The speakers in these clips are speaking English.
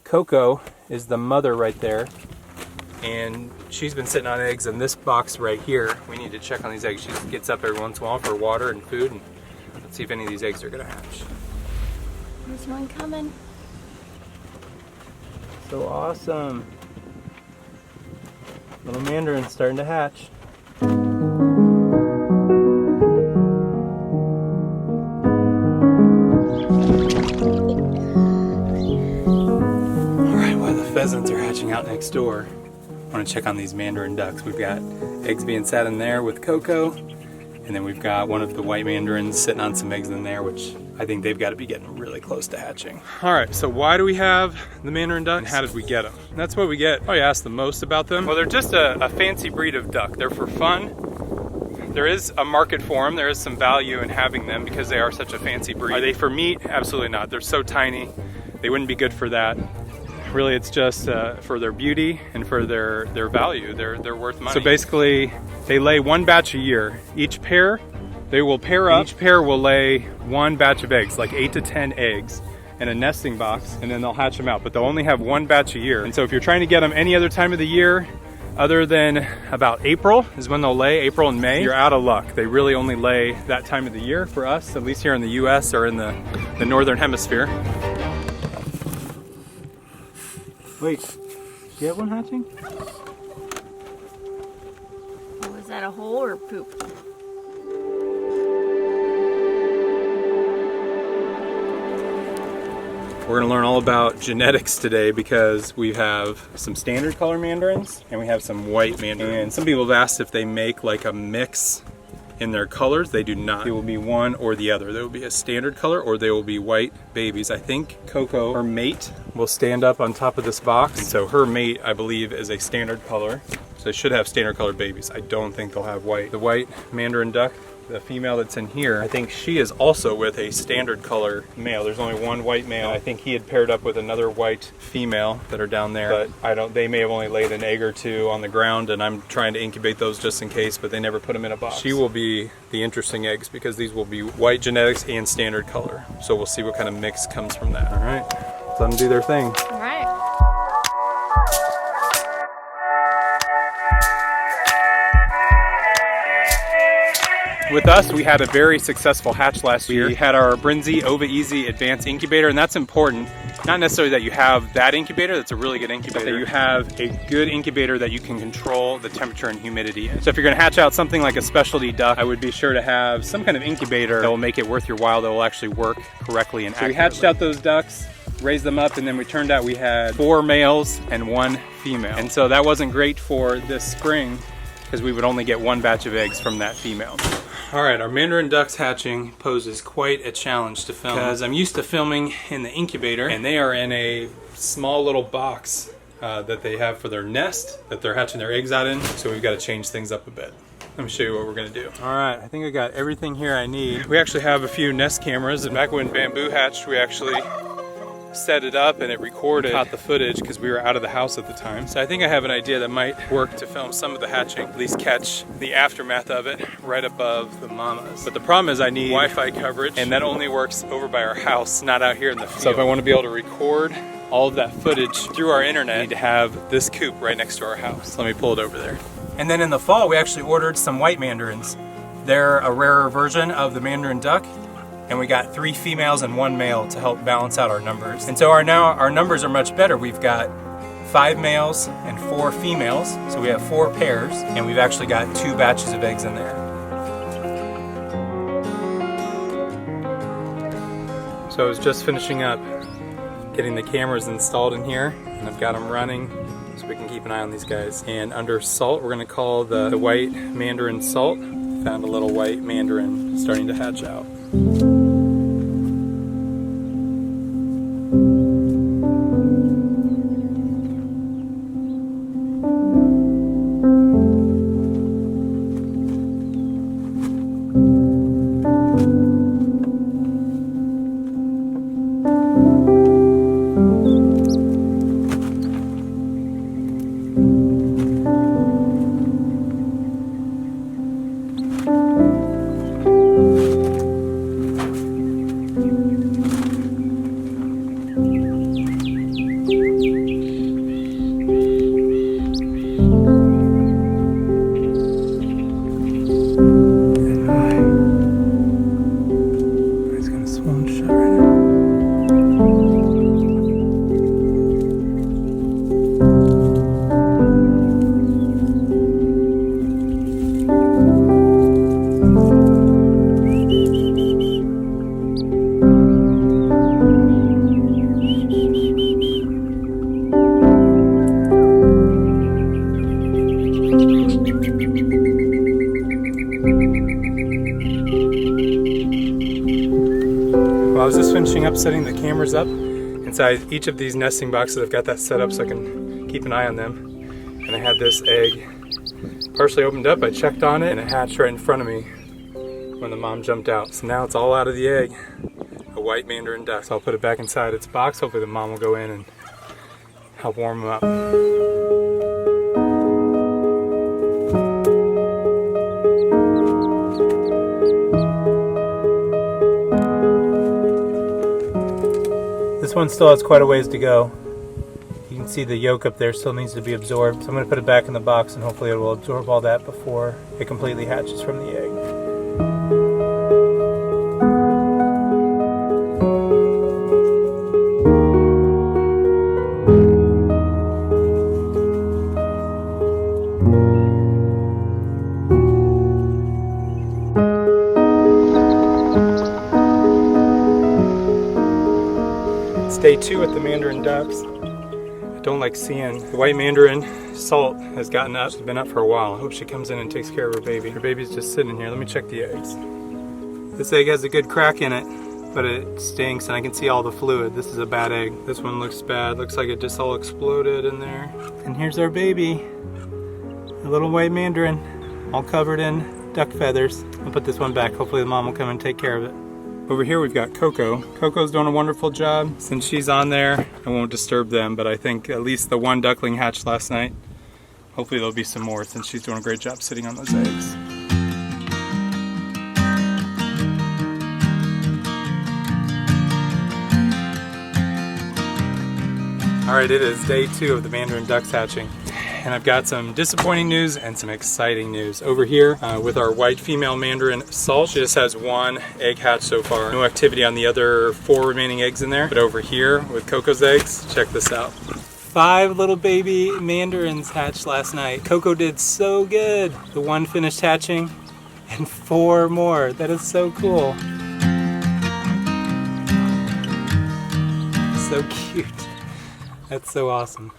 Coco is the mother right there, and she's been sitting on eggs in this box right here. We need to check on these eggs. She gets up every once in a while for water and food, and let's see if any of these eggs are gonna hatch. There's one coming. So awesome. Little Mandarin starting to hatch. Pheasants are hatching out next door. I want to check on these Mandarin ducks. We've got eggs being sat in there with Coco, and then we've got one of the white Mandarins sitting on some eggs in there, which I think they've got to be getting really close to hatching. All right, so why do we have the Mandarin duck, and how did we get them? And that's what we get probably asked the most about them. Well, they're just a fancy breed of duck. They're for fun. There is a market for them. There is some value in having them because they are such a fancy breed. Are they for meat? Absolutely not. They're so tiny. They wouldn't be good for that. Really, it's just for their beauty and for their value. They're worth money. So basically, they lay one batch a year. Each pair, they will pair up. Each pair will lay one batch of eggs, like 8 to 10 eggs, in a nesting box, and then they'll hatch them out. But they'll only have one batch a year. And so if you're trying to get them any other time of the year, other than about April is when they'll lay, April and May, you're out of luck. They really only lay that time of the year for us, at least here in the US or in the Northern Hemisphere. Wait, do you have one hatching? Was that a hole or poop? We're gonna learn all about genetics today because we have some standard color mandarins and we have some white mandarins. And some people have asked if they make like a mix in their colors. They do not. It will be one or the other. There will be a standard color or they will be white babies. I think Coco, her mate, will stand up on top of this box. And so her mate, I believe, is a standard color. So they should have standard colored babies. I don't think they'll have white. The white Mandarin duck, the female that's in here, I think she is also with a standard color male. There's only one white male. I think he had paired up with another white female that are down there, but they may have only laid an egg or two on the ground, and I'm trying to incubate those just in case, but they never put them in a box. She will be the interesting eggs because these will be white genetics and standard color. So we'll see what kind of mix comes from that. All right, let them do their thing. All right. With us, we had a very successful hatch last year. We had our Brinzy Ova Easy Advanced Incubator, and that's important. Not necessarily that you have that incubator, that's a really good incubator, that you have a good incubator that you can control the temperature and humidity in. So if you're gonna hatch out something like a specialty duck, I would be sure to have some kind of incubator that will make it worth your while, that will actually work correctly and accurately. So we hatched out those ducks, raised them up, and then we turned out we had 4 males and 1 female. And so that wasn't great for this spring because we would only get 1 batch of eggs from that female. All right, our Mandarin ducks hatching poses quite a challenge to film because I'm used to filming in the incubator, and they are in a small little box that they have for their nest that they're hatching their eggs out in, so we've got to change things up a bit. Let me show you what we're gonna do. All right, I think I got everything here I need. We actually have a few nest cameras, and back when Bamboo hatched, we actually set it up and it recorded, caught the footage because we were out of the house at the time. So I think I have an idea that might work to film some of the hatching, at least catch the aftermath of it right above the mamas. But the problem is I need Wi-Fi coverage, and that only works over by our house, not out here in the field. So if I want to be able to record all of that footage through our internet, I need to have this coop right next to our house. Let me pull it over there. And then in the fall, we actually ordered some white mandarins. They're a rarer version of the Mandarin duck, and we got 3 females and 1 male to help balance out our numbers. And so our numbers are much better. We've got 5 males and 4 females, so we have 4 pairs, and we've actually got 2 batches of eggs in there. So I was just finishing up getting the cameras installed in here, and I've got them running so we can keep an eye on these guys. And under salt, we're gonna call the white Mandarin salt. Found a little white Mandarin starting to hatch out. up setting the cameras up inside each of these nesting boxes. I've got that set up so I can keep an eye on them. And I had this egg partially opened up. I checked on it and it hatched right in front of me when the mom jumped out. So now it's all out of the egg. A white Mandarin duck. So I'll put it back inside its box. Hopefully the mom will go in and help warm them up. This one still has quite a ways to go. You can see the yolk up there still needs to be absorbed. So I'm going to put it back in the box and hopefully it will absorb all that before it completely hatches from the egg. It's day 2 with the Mandarin ducks. I don't like seeing the white Mandarin. Salt has gotten up. She's been up for a while. I hope she comes in and takes care of her baby. Her baby's just sitting here. Let me check the eggs. This egg has a good crack in it, but it stinks and I can see all the fluid. This is a bad egg. This one looks bad. Looks like it just all exploded in there. And here's our baby. A little white Mandarin, all covered in duck feathers. I'll put this one back. Hopefully the mom will come and take care of it. Over here we've got Coco. Coco's doing a wonderful job. Since she's on there, I won't disturb them, but I think at least the one duckling hatched last night. Hopefully there'll be some more since she's doing a great job sitting on those eggs. Alright, it is day 2 of the Mandarin ducks hatching. And I've got some disappointing news and some exciting news. Over here with our white female Mandarin Salt, she just has 1 egg hatch so far. No activity on the other 4 remaining eggs in there. But over here with Coco's eggs, check this out. 5 little baby Mandarins hatched last night. Coco did so good. The 1 finished hatching and 4 more. That is so cool. So cute. That's so awesome.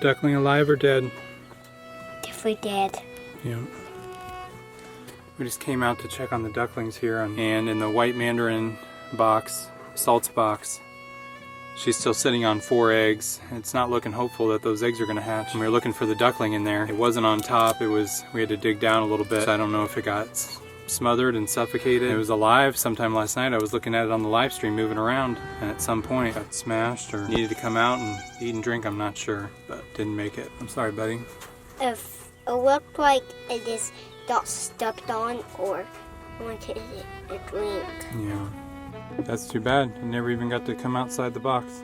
Duckling alive or dead? Definitely dead. Yeah. We just came out to check on the ducklings here, and in the white Mandarin box, Salt's box, she's still sitting on 4 eggs. It's not looking hopeful that those eggs are going to hatch. And we were looking for the duckling in there. It wasn't on top. We had to dig down a little bit. So I don't know if it got smothered and suffocated. It was alive sometime last night. I was looking at it on the live stream moving around, and at some point it got smashed or needed to come out and eat and drink. I'm not sure, but didn't make it. I'm sorry, buddy. If it looked like it just got stepped on or wanted it drink. Yeah, that's too bad. It never even got to come outside the box.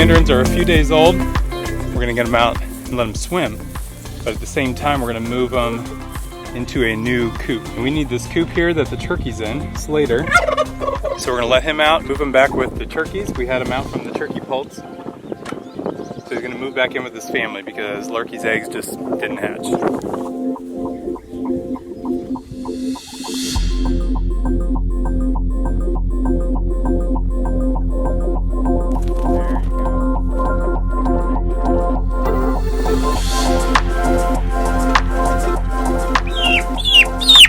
mandarins are a few days old. We're gonna get them out and let them swim. But at the same time, we're gonna move them into a new coop. And we need this coop here that the turkey's in. It's later. So we're gonna let him out, move him back with the turkeys. We had him out from the turkey poults. So he's gonna move back in with his family because Lurky's eggs just didn't hatch.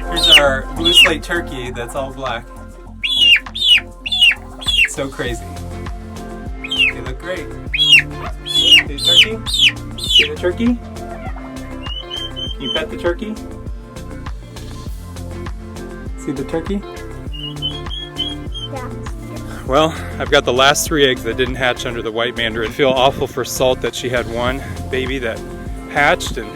Here's our blue slate turkey that's all black. So crazy. They look great. See the turkey? See the turkey? You pet the turkey? See the turkey? Yeah. Well, I've got the last 3 eggs that didn't hatch under the white mandarin. I feel awful for Salt that she had one baby that hatched, and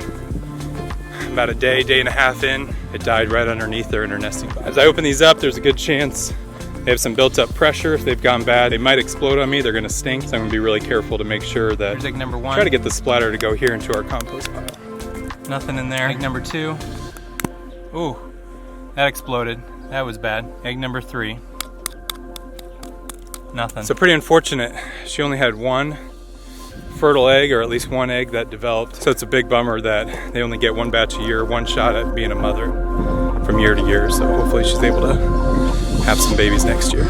about a day and a half in, it died right underneath her in her nesting box. As I open these up, there's a good chance they have some built-up pressure. If they've gone bad, they might explode on me. They're gonna stink, so I'm gonna be really careful to make sure that here's egg number 1. Try to get the splatter to go here into our compost pile. Nothing in there. Egg number 2. Ooh, that exploded. That was bad. Egg number 3. Nothing. So pretty unfortunate. She only had one fertile egg, or at least one egg that developed. So it's a big bummer that they only get one batch a year, one shot at being a mother from year to year. So hopefully she's able to have some babies next year.